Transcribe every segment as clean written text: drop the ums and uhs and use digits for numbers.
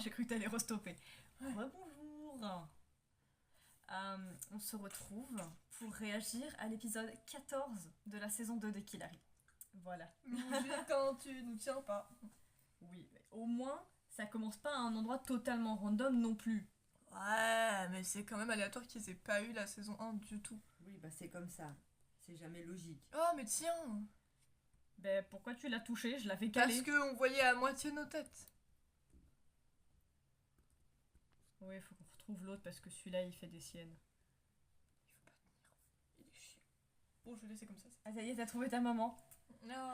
J'ai cru que t'allais restopper. Ouais. Rebonjour. On se retrouve pour réagir à l'épisode 14 de la saison 2 de Killary. Voilà. Quand tu nous tiens pas. Oui, mais au moins, ça commence pas à un endroit totalement random non plus. Ouais, mais c'est quand même aléatoire qu'ils aient pas eu la saison 1 du tout. Oui, bah c'est comme ça. C'est jamais logique. Oh, mais tiens! Ben pourquoi tu l'as touché? Je l'avais calé. Parce qu'on voyait à moitié nos têtes. Oui, il faut qu'on retrouve l'autre parce que celui-là, il fait des siennes. Il faut pas tenir. Il est chiant. Bon, je vais laisser comme ça. Ah, ça y est, t'as trouvé ta maman. Non.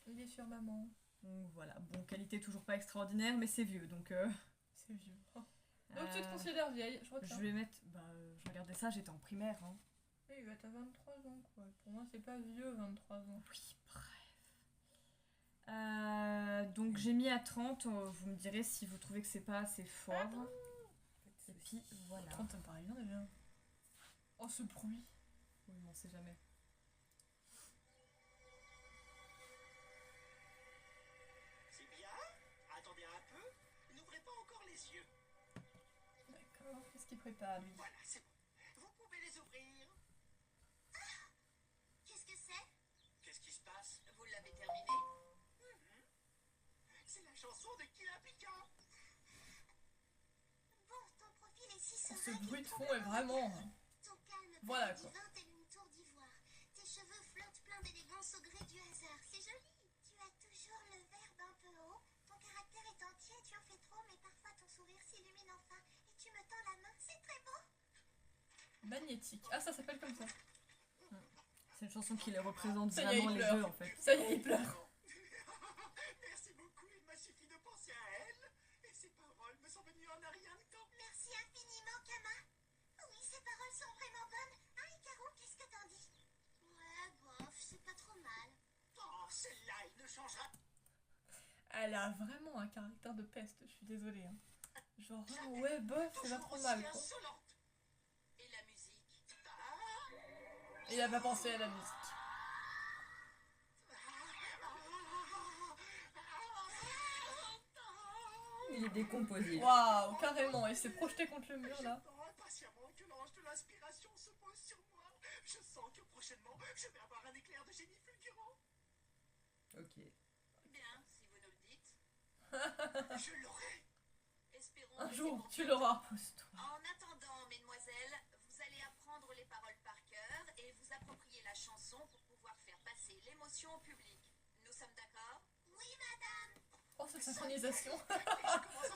Il est sur maman. Donc voilà, bon, qualité toujours pas extraordinaire, mais c'est vieux, donc... C'est vieux. Oh. Donc tu te considères vieille, je retiens. Je vais mettre... Bah, je regardais ça, j'étais en primaire, hein. Oui, bah t'as 23 ans, quoi. Pour moi, c'est pas vieux, 23 ans. Oui, bref. Donc j'ai mis à 30, vous me direz si vous trouvez que c'est pas assez fort. Et puis voilà. 30, ça me paraît bien déjà. Oh, ce bruit. Oui, mais on sait jamais. C'est bien. Attendez un peu. N'ouvrez pas encore les yeux. D'accord, qu'est-ce qu'il prépare, lui? Voilà, c'est bon. Vous pouvez les ouvrir. Qu'est-ce que c'est? Qu'est-ce qui se passe? Vous l'avez terminé? C'est la chanson de Killa Pika. Bon, ton profil est si Oh, serein. ce bruit de fond est vraiment... Ton calme Voilà, paraît quoi. divin tel une tour d'ivoire. Tes cheveux flottent pleins d'élégance au gré du hasard. C'est joli. Tu as toujours le verbe un peu haut. Ton caractère est entier, tu en fais trop, mais parfois ton sourire s'illumine enfin. Et tu me tends la main, c'est très beau. Magnétique. Ah, ça s'appelle comme ça. C'est une chanson qui les représente Ça y est, vraiment il les pleure. deux en fait. Ça y est, il pleure. Merci beaucoup. Il m'a suffi de penser à elle. Et ses paroles me sont venues en un rien de temps. Merci infiniment, Kama. Oui, ces paroles sont vraiment bonnes. Hein, Hikaru, qu'est-ce que t'en dis? Ouais, bof, c'est pas trop mal. Oh, celle-là, il ne changera pas. Elle a vraiment un caractère de peste, je suis désolée. Hein. Genre, ah ouais, bof, c'est pas Toujours trop aussi mal, quoi. insolente. Et la musique? Ah, Il a pas pensé à la musique. Il est décomposé. Waouh, carrément, il s'est projeté contre le mur, là. J'attends impatiemment que l'ange de l'inspiration se pose sur moi. Je sens que prochainement, je vais avoir un éclair de génie fulgurant. Ok. Bien, si vous nous le dites. Je l'aurai. Espérons Un que jour, c'est pour tu tout. l'auras. Pose-toi. En attendant, mesdemoiselles, vous allez apprendre les paroles par cœur et vous approprier la chanson pour pouvoir faire passer l'émotion au public. Nous sommes d'accord? Oui, madame. Oh, cette synchronisation.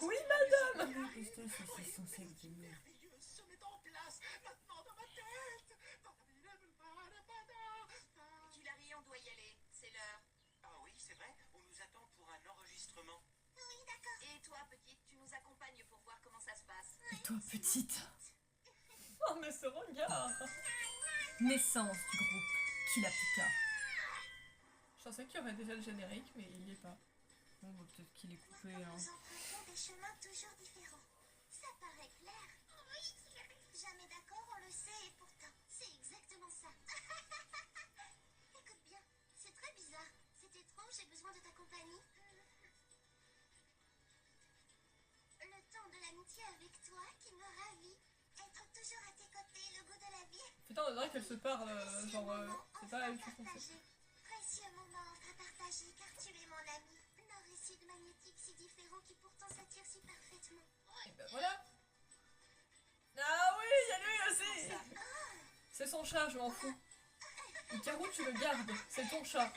Oui, madame. Putain, c'est censé être génial. merveilleuse se met en place maintenant dans ma tête. Killary, on doit y aller. C'est l'heure. Ah oui, c'est vrai, on nous attend pour un enregistrement. Oui, d'accord. Et toi, petite, tu nous accompagnes pour voir comment ça se passe. Et toi, petite. Oh, mais ce regard. Naissance du groupe Killa Pika. Je pensais qu'il y aurait déjà le générique, mais il y est pas. Bon, bah, peut-être qu'il est coupé. Nous Hein. empruntons des chemins toujours différents. Ça paraît clair. Oui, jamais d'accord, on le sait, et pourtant, c'est exactement ça. Écoute bien, c'est très bizarre. C'est étrange, j'ai besoin de ta compagnie. Le temps de l'amitié avec toi qui me ravit. Être toujours à tes côtés, le goût de la vie. Putain, on dirait qu'elle se parle, genre, c'est pas la même chose qu'on fait. Partagé. Précieux moment enfin partagé, car tu es mon ami. Nos récits de magnétique si différents qui pourtant s'attirent si parfaitement. Et ben voilà. Ah oui, il y a lui aussi. C'est son chat, je m'en fous. Hikaru, tu le gardes, c'est ton chat.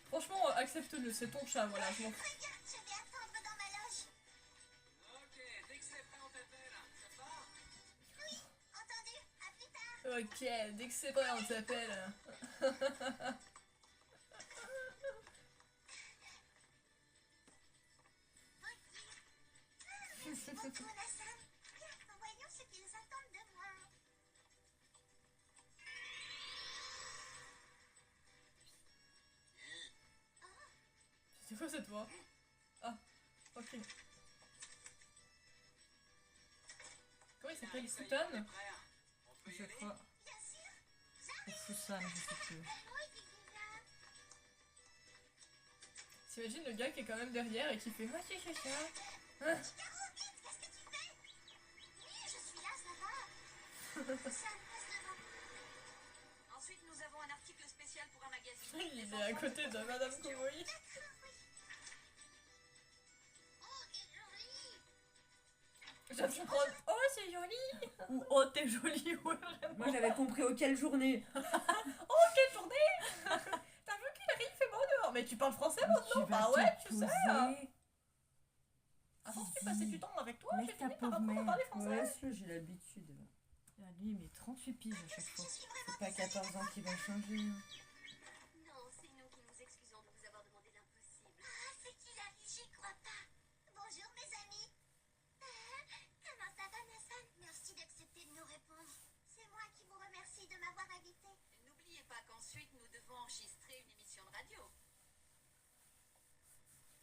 Franchement, accepte-le, c'est ton chat, voilà, je m'en fous. Regarde, je vais attendre dans ma loge. Ok, dès que c'est prêt, on t'appelle. Ça part? Oui, entendu, à plus tard. Ok, dès que c'est vrai, on t'appelle. Merci beaucoup, Nassan. Bien, voyons ce qu'ils attendent de moi. C'est quoi cette voix? Ah, ok. Comment il s'appelle? Futon? Je crois. Bien sûr. Ou Fusan, je sais plus. Oui, Gigi. T'imagines le gars qui est quand même derrière et qui fait ah, c'est ça. Hikaru, vite, qu'est-ce que tu fais? Oui, je suis là, ça va. Sam, passe devant. Ensuite, nous avons un article spécial pour un magazine. Il est à côté de Madame Komoi. D'accord, oui. Oh, t'es jolie. J'aime trop. Oh, c'est joli. Ou oh, t'es jolie, ouais, vraiment. Moi j'avais compris quelle journée. Oh, quelle journée. T'as vu qu'il arrive, il fait beau dehors. Mais tu parles français maintenant? Bah ouais, tu sais. Avant, tu passais du temps avec toi, Laisse j'ai ta fini par pauvre apprendre à mère. parler français. Ouais, ça, j'ai l'habitude. Ah, lui, il met 38 piges à chaque fois. C'est pas 14 ans qui va changer. Non, c'est nous qui nous excusons de vous avoir demandé l'impossible. Ah, c'est Hilary, j'y crois pas. Bonjour, mes amis. Comment ça va, Nassan? Merci d'accepter de nous répondre. C'est moi qui vous remercie de m'avoir invité. N'oubliez pas qu'ensuite, nous devons enregistrer une émission de radio.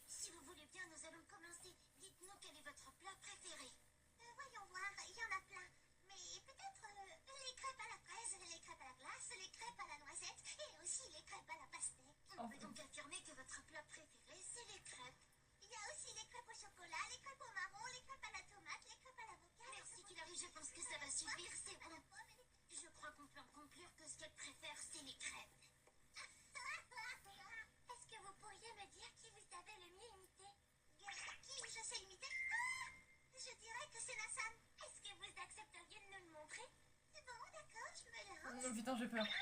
Si vous voulez bien, nous allons commencer. Dites-nous quel est votre plat préféré. Voyons voir, il y en a plein. Mais peut-être les crêpes à la fraise, les crêpes à la glace, les crêpes à la noisette et aussi les crêpes à la pastèque. On peut donc affirmer que votre plat préféré, c'est les crêpes. Il y a aussi les crêpes au chocolat, les crêpes au marron, les crêpes à la tomate, les crêpes à l'avocat. Merci, Hilary, je pense que ça va suffire, c'est bon. Je crois qu'on peut en conclure que ce qu'elle préfère, c'est les crêpes. Est-ce que vous pourriez me dire qui vous savez le mieux imiter? Qui je sais imiter? Ah, je dirais que c'est Nassan. Est-ce que vous accepteriez de nous le montrer? C'est bon, d'accord, je me lance. Oh putain, j'ai peur. Quoi?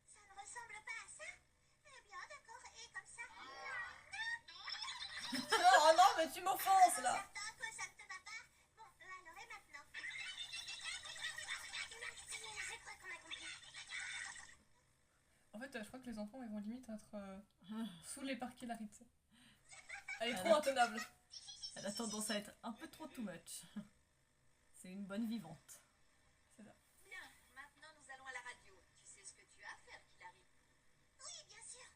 Ça ne ressemble pas à ça? Eh bien, d'accord, et comme ça? Oh non, mais tu m'offenses là. Certain que ça ne te va pas? Bon, alors et maintenant? Merci, je crois qu'on a compris. En fait, je crois que les enfants ils vont limite être sous les parcs Hilary. Elle est Elle trop a- intenable. Elle a tendance à être un peu trop too much. C'est une bonne vivante. Bien, maintenant, nous allons à la radio. Tu sais ce que tu as à faire, Hilary. Oui, bien sûr.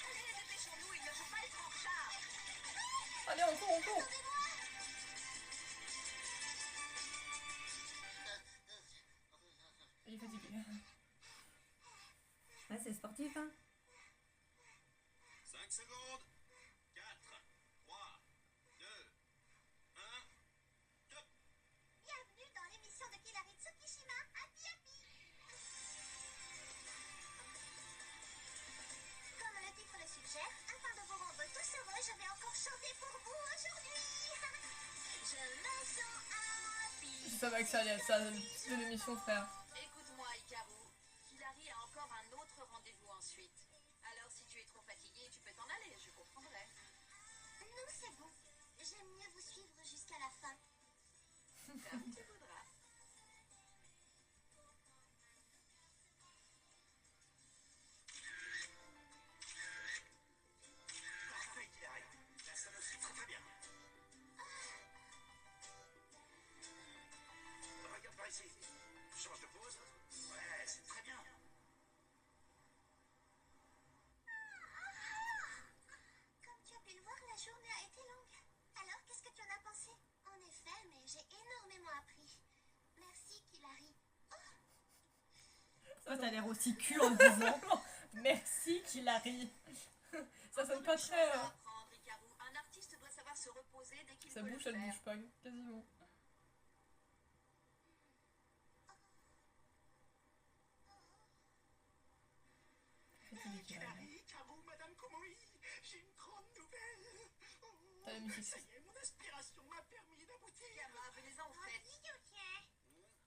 Allez, dépêchons-nous, il ne faut pas être en retard. Allez, on court, on court. Il est fatigué. Ouais, c'est sportif, hein. 5 secondes. 4, 3, 2, 1, top. Bienvenue dans l'émission de Hilary Tsukishima, Happy Happy. Comme le titre le suggère, afin de vous rendre tous heureux, je vais encore chanter pour vous aujourd'hui. Je me sens happy. Je savais que ça allait être ça, de l'émission, frère. Écoute-moi, Hikaru. Hilary a encore un autre rendez-vous ensuite. Alors, si tu es trop fatigué, tu peux t'en aller, je comprendrai. Non, c'est bon. J'aime mieux vous suivre jusqu'à la fin. Comme tu voudras. Parfait, Hilary. Là, ça me suit très très bien. Regarde par ici. Change de pose. Ouais, c'est très bien. Comme tu as pu le voir, la journée a été longue. Alors, qu'est-ce que tu en as pensé? En effet, mais j'ai énormément appris. Merci, Hilary. Toi, t'as l'air aussi cul en le disant. Merci Hilary. Ça sonne pas Beaucoup de choses très. à apprendre, Hikaru. Un artiste doit savoir se reposer dès qu'il Sa peut bouche, le elle faire. bouge pas, quasiment. Fatigué Hilary. Hilary, Hikaru, Madame Komoi, j'ai une grande nouvelle. Oh, T'as la musique. ça y est, mon inspiration m'a permis d'aboutir. Gamma, venez-en au fait.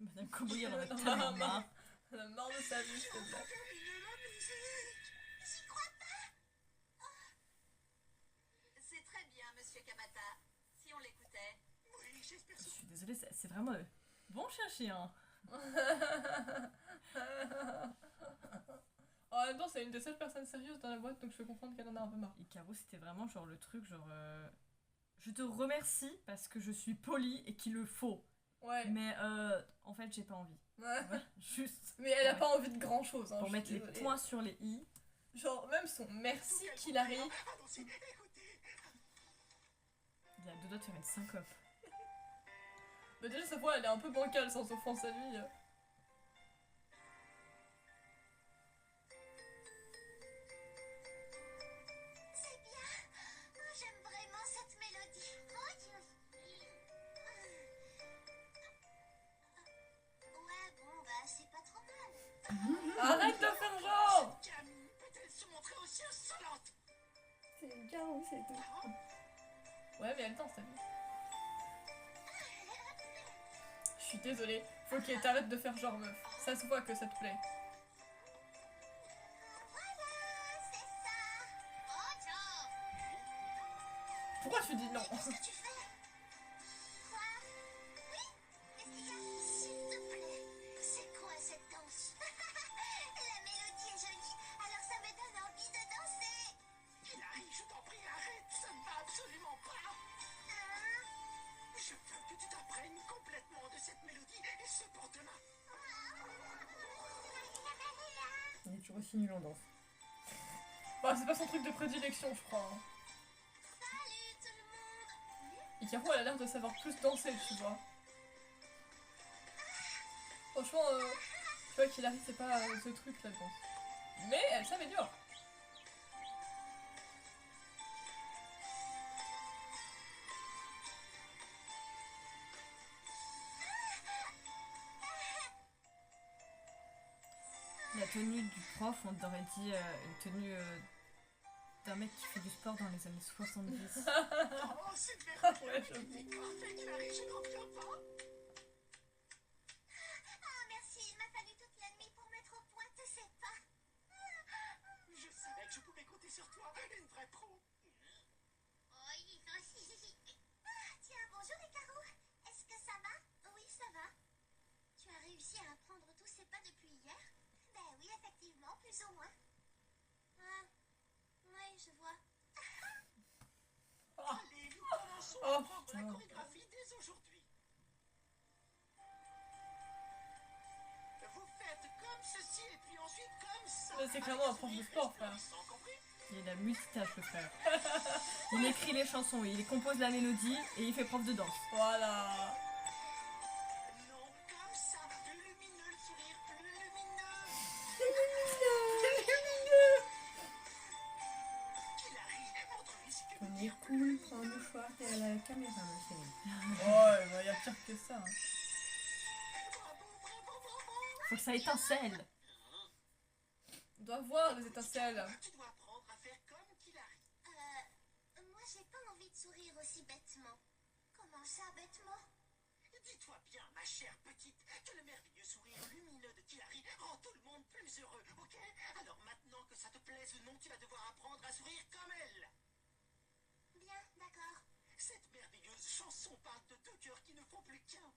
Madame Komoi, elle en a tellement marre. Elle a marre de sa vie, s'il te plaît. Terminez la musique. J'y crois pas. C'est très bien, monsieur Kamata. Si on l'écoutait. Oui, j'espère Je suis désolée, c'est vraiment bon chien. En même temps, c'est une des seules personnes sérieuses dans la boîte, donc je peux comprendre qu'elle en a un peu marre. Hikaru, c'était vraiment genre le truc, genre. Je te remercie parce que je suis polie et qu'il le faut. Ouais. Mais en fait, j'ai pas envie. Ouais. Voilà, juste. Mais elle a Ouais. pas envie de grand chose. Hein, Pour je mettre suis les désolée. points sur les i. Genre, même son merci Hilary. Allons-y, écoutez. Il a deux doigts de faire une syncope. Mais déjà, sa voix, elle est un peu bancale sans offense à lui. Arrête de faire genre. Cette gamine peut-elle se montrer aussi insolente? C'est une carreau, c'est tout. Ouais, mais elle danse, t'as vu. Je suis désolée. Faut qu'elle t'arrête de faire genre meuf. Ça se voit que ça te plaît. Voilà, c'est ça. Ocho. Pourquoi tu dis non? Qu'est-ce que tu fais? Quoi? Oui? Qu'est-ce qu'il y a? S'il te plaît, c'est quoi cette danse? La mélodie est jolie, alors ça me donne envie de danser. Hilary, je t'en prie, arrête, ça ne va absolument pas. Hein? Je veux que tu t'imprègnes complètement de cette mélodie et ce pour demain. Il est toujours aussi nul en danse. Bah, c'est pas son truc de prédilection, je crois. Hein. Salut tout le monde. Hikaru, elle a l'air de savoir plus danser, tu vois. Franchement, tu vois qu'Hilary, c'est pas ce truc, la danse. Mais elle s'améliore. La tenue du prof, on aurait dit une tenue d'un mec qui fait du sport dans les années 70. Oh, c'est merveilleux. Ouais, je- C'est parfait, Hilary, je n'en reviens pas. Ah, merci, il m'a fallu toute la nuit pour mettre au point tous ces pas. Je savais que je pouvais compter sur toi, une vraie pro. Oui, tiens, bonjour Hikaru. Est-ce que ça va? Oui, ça va. Tu as réussi à apprendre tous ces pas depuis hier? Ben oui, effectivement, plus ou moins. Ah, oui, je vois. Allez, nous commençons Oh, à apprendre la putain. chorégraphie dès aujourd'hui. Vous faites comme ceci et puis ensuite comme ça. Mais c'est clairement un prof de sport, frère. Sans compris? Il a multitâche, le frère. Il écrit les chansons, il compose la mélodie et il fait prof de danse. Voilà. Non, comme ça. Plus lumineux, le sourire, plus lumineux. Hilary, montre-lui si tu On veux est dire cool, prends un mouchoir, t'es à la caméra, ma chérie. Ouais, bah, y a pire que ça. Hein. bravo, bravo, bravo. Faut que ça étincelle. On doit voir les étincelles. Tu dois apprendre à faire comme Hilary. Moi, j'ai pas envie de sourire aussi bêtement. Comment ça, bêtement? Dis-toi bien, ma chère petite, que le merveilleux sourire lumineux de Hilary rend tout le monde plus heureux, ok? Alors maintenant que ça te plaise ou non, tu vas devoir apprendre à sourire comme elle. Bien, d'accord. Cette merveilleuse chanson parle de deux cœurs qui ne font plus qu'un.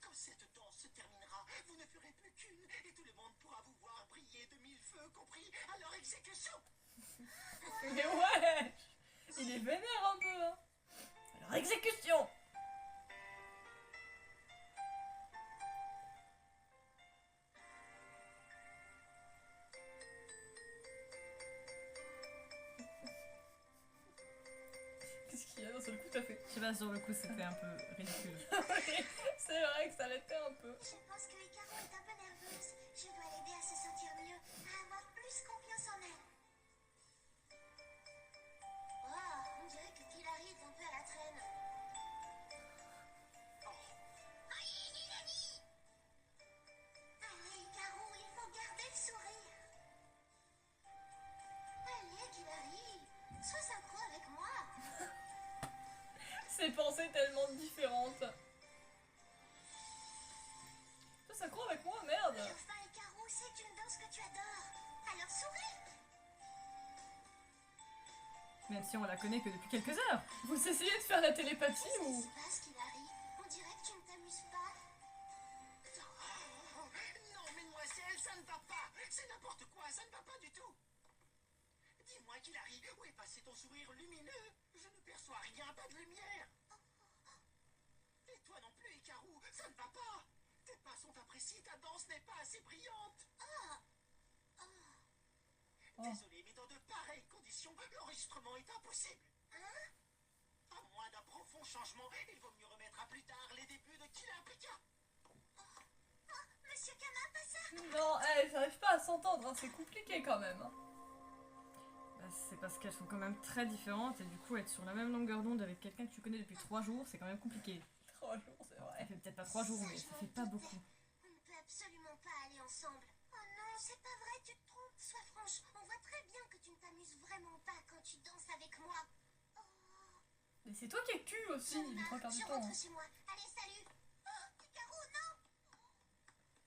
Quand cette danse se terminera, vous ne ferez plus qu'une et tout le monde pourra vous voir briller de mille feux, compris à leur exécution. Mais ouais. Il est vénère un peu. Hein. Alors, exécution. Qu'est-ce qu'il y a d'un seul coup, t'as fait? Je sais pas, sur le coup, c'était un peu ridicule. C'est vrai que ça l'était un peu. Je pense que Hikaru est un peu nerveuse. Je dois l'aider à se sentir mieux, à avoir plus confiance en elle. Oh, on dirait que Hilary est un peu à la traîne. Allez, Hikaru, il faut garder le sourire. Allez, Hilary, sois synchro avec moi. Ces pensées tellement différentes. Ça s'accroît avec moi, merde. Et enfin, Hikaru, c'est une danse que tu adores. Alors souris. Même si on la connaît que depuis quelques heures. Vous essayez de faire la télépathie Qu'est-ce qui ou... se passe, Hilary? On dirait que tu ne t'amuses pas. Oh, non, mesdemoiselles, ça ne va pas. C'est n'importe quoi, ça ne va pas du tout. Dis-moi, Hilary, où est passé ton sourire lumineux? Je ne perçois rien, pas de lumière. Et toi non plus, Hikaru, ça ne va pas. Tes pas sont imprécis, ta danse n'est pas assez brillante. Oh. Désolé, mais dans de pareilles conditions, l'enregistrement est impossible. À moins d'un profond changement, il vaut mieux remettre à plus tard les débuts de Killer Pika. Monsieur Kama, pas ça. Non, j'arrive pas à s'entendre, hein, c'est compliqué quand même. Hein. Bah, c'est parce qu'elles sont quand même très différentes et du coup, être sur la même longueur d'onde avec quelqu'un que tu connais depuis 3 jours, c'est quand même compliqué. 3 jours, c'est Ça vrai. fait peut-être pas 3 jours, mais ça fait pas beaucoup. On ne peut absolument pas aller ensemble. Oh non, c'est pas vrai, tu vraiment pas quand tu danses avec moi. Oh. Mais c'est toi qui es cul aussi, Bon, les trois quarts du je temps. rentre Hein. chez moi. Allez, salut. Oh, Hikaru, non.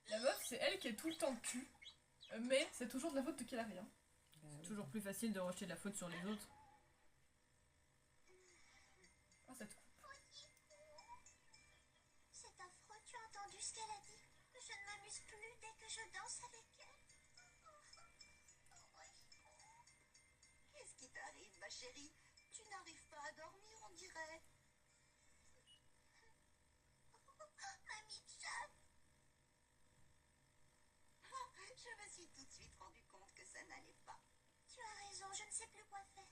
La meuf, c'est elle qui est tout le temps cul. Mais c'est toujours de la faute de Kelari. Hein. C'est toujours plus facile de rejeter la faute sur les autres. Ah, cette coupe. C'est affreux, tu as entendu ce qu'elle a dit? Je ne m'amuse plus dès que je danse avec elle. Qu'est-ce qui t'arrive, ma chérie? Tu n'arrives pas à dormir, on dirait. Mamie Chat. Je me suis tout de suite rendu compte que ça n'allait pas. Tu as raison, je ne sais plus quoi faire.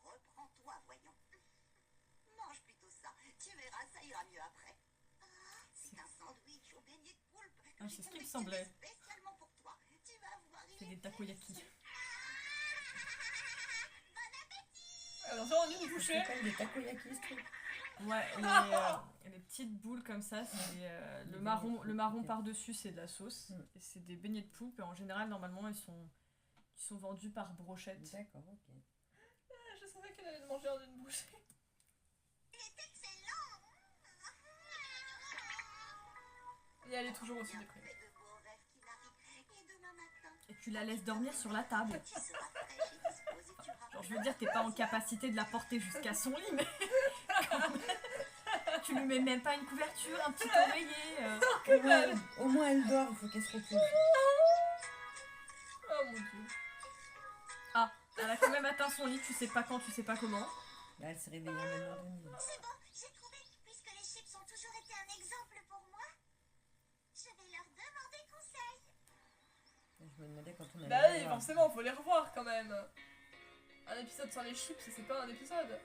Reprends-toi, voyons. Mange plutôt ça. Tu verras, ça ira mieux après. C'est un sandwich au beignet de poulpe que Ah, j'ai c'est ce qui me confectionné semblait. spécialement pour toi. Tu vas voir, il C'est est des takoyaki. Attention, on une Ça bouchée. s'appelle des takoyaki, ce truc. Ouais, les petites boules comme ça, c'est le marron par-dessus, c'est de la sauce. Mm. Et c'est des beignets de poulpe. Et en général, normalement, ils sont vendus par brochette. D'accord, ok. Ah, je savais qu'elle allait le manger en une bouchée. Il est excellent. Et elle est toujours aussi déprimée. Fais de beaux rêves qui n'arrivent. Et demain matin, Et tu la laisses dormir sur la table. tu seras fraîche et disposée. Tu auras Genre, je veux dire, t'es pas en capacité de la porter jusqu'à son lit, mais quand même. Tu lui mets même pas une couverture, un petit oreiller. Au moins, elle dort, il faut qu'elle se repose. Oh mon dieu. Ah, elle a quand même atteint son lit, tu sais pas quand, tu sais pas comment. Là, elle se réveille en même temps de nuit. C'est bon, j'ai trouvé. Puisque les chips ont toujours été un exemple pour moi, je vais leur demander conseil. Je me demandais quand on allait Bah la oui, voir. forcément, faut les revoir quand même. Un épisode sans les chips, c'est pas un épisode.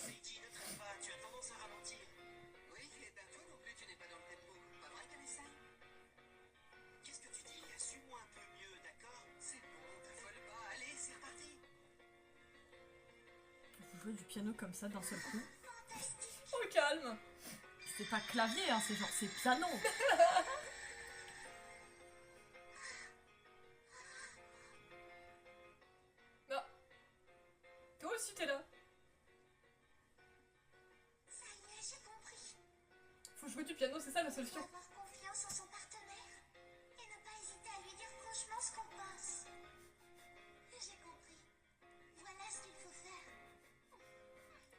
Luigi, ne traîne pas, tu as tendance à ralentir. Oui, et ben toi non plus, tu n'es pas dans le tempo. Pas vrai, Kalessa? Qu'est-ce que tu dis? Assume-moi un peu mieux, d'accord? C'est bon, t'affole pas. Allez, c'est reparti. Vous jouez du piano comme ça d'un seul coup. Au calme. C'est pas clavier, hein, c'est genre, c'est piano. Non. Toi aussi t'es là. Ça y est, j'ai compris. Faut jouer du piano, c'est ça la Il faut solution. avoir confiance en son partenaire et ne pas hésiter à lui dire franchement ce qu'on pense. J'ai compris. Voilà ce qu'il faut faire.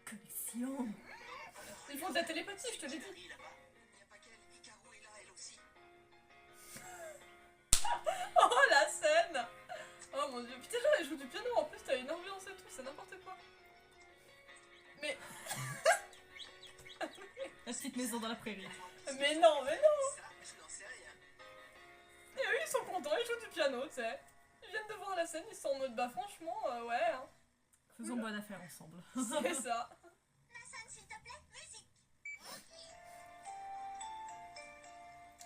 Connexion. Il faut de la télépathie, je te l'ai dit. Hilary, là-bas. Il n'y a pas qu'elle. Hikaru est là, elle aussi. Oh la scène. Oh mon dieu, putain, genre elle joue du piano en plus, t'as une ambiance et tout, c'est n'importe quoi. Mais. La petite maison dans la prairie. Mais non, mais non. Ça, je n'en sais rien. Et eux ils sont contents, ils jouent du piano, tu sais. Ils viennent de voir la scène, ils sont en mode bah franchement, ouais, hein. Faisons bonne affaire ensemble. C'est ça. Nathan, s'il te plaît, musique.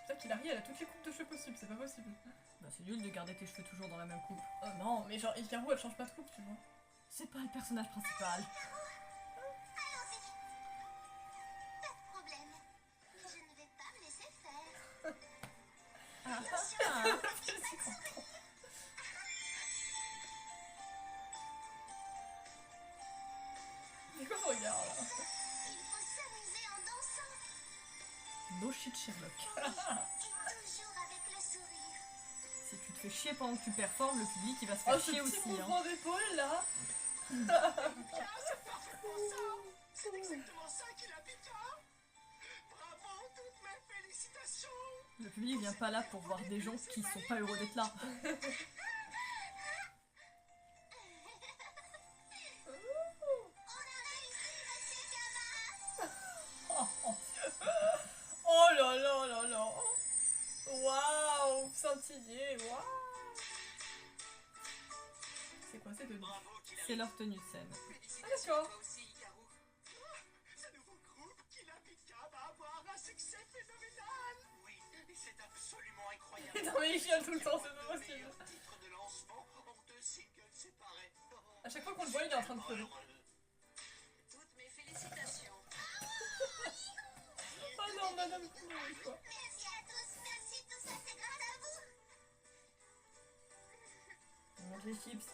Putain, qu'Hilary elle a toutes les coupes de cheveux possibles, c'est pas possible. Bah, c'est nul de garder tes cheveux toujours dans la même coupe. Oh non, mais genre Hikaru elle change pas de coupe, tu vois. C'est pas le personnage principal. Allons-y. Pas de problème. Mais je ne vais pas me laisser faire. Ah, Bien sûr, ah. c'est pas de sourire. C'est quoi ce regard là? Il faut s'amuser en dansant. No shit Sherlock. Et toujours avec le sourire. Si tu te fais chier pendant que tu performes, le public il va se Oh faire ce chier petit aussi. Hein. mouvement d'épaule là. C'est parfaitement ça. C'est exactement ça qu'il a Pika. Bravo, toutes mes félicitations. Le public vient pas là pour voir des gens qui sont pas heureux d'être là. On a réussi, monsieur Gama. Oh là là là là. Waouh, scintillé, waouh. C'est quoi ces deux? Bravo, Hilary. C'est leur tenue de scène. Félicitations d'accord. à toi aussi, Hikaru. Ce nouveau groupe, Killa Pika, va avoir un succès phénoménal. Oui, et c'est absolument incroyable. Non mais il chiale tout le temps, c'est pas Le possible. meilleur titre de lancement en 2 singles séparés. À chaque fois qu'on le voit, il est en train de pleurer. toutes mes félicitations. Oh non, madame, quoi. Merci à tous. Merci, tout ça, c'est grâce à vous. On mange les chips.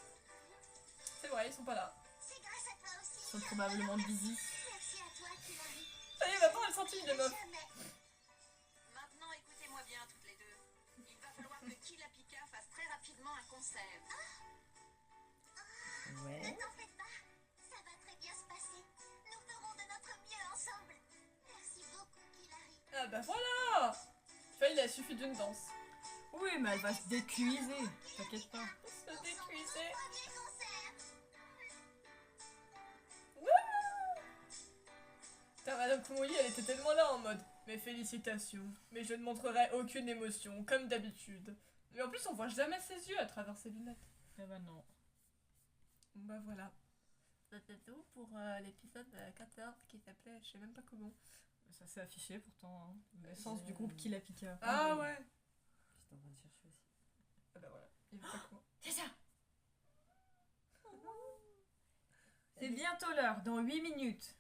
C'est vrai, ils sont pas là. C'est grâce à toi aussi. Ils sont probablement busy. Merci à toi, Kilari. Ça y est, maintenant elle sentit les meufs. Jamais. Maintenant, écoutez-moi bien toutes les deux. Il va falloir que Killa Pika fasse très rapidement un concert. Ouais. Ne t'en fais pas. Ça va très bien se passer. Nous ferons de notre mieux ensemble. Merci beaucoup, Kilari. Ah bah voilà. Tu vois, il a suffi d'une danse. Oui, mais elle va se décuiser. T'inquiète pas. Se décuisser. Premier concert. Putain, Madame Kumoi, elle était tellement là en mode mes félicitations, mais je ne montrerai aucune émotion, comme d'habitude. Mais en plus, on voit jamais ses yeux à travers ses lunettes. Eh ben non. Bon bah voilà. C'était tout pour l'épisode 14 qui s'appelait je sais même pas comment. Ça s'est affiché pourtant. Hein. L'essence du groupe Killa Pika. Ah ouais. J'étais en train de chercher aussi. Ah bah voilà. Il veut pas comment. C'est ça. C'est bientôt l'heure, dans 8 minutes.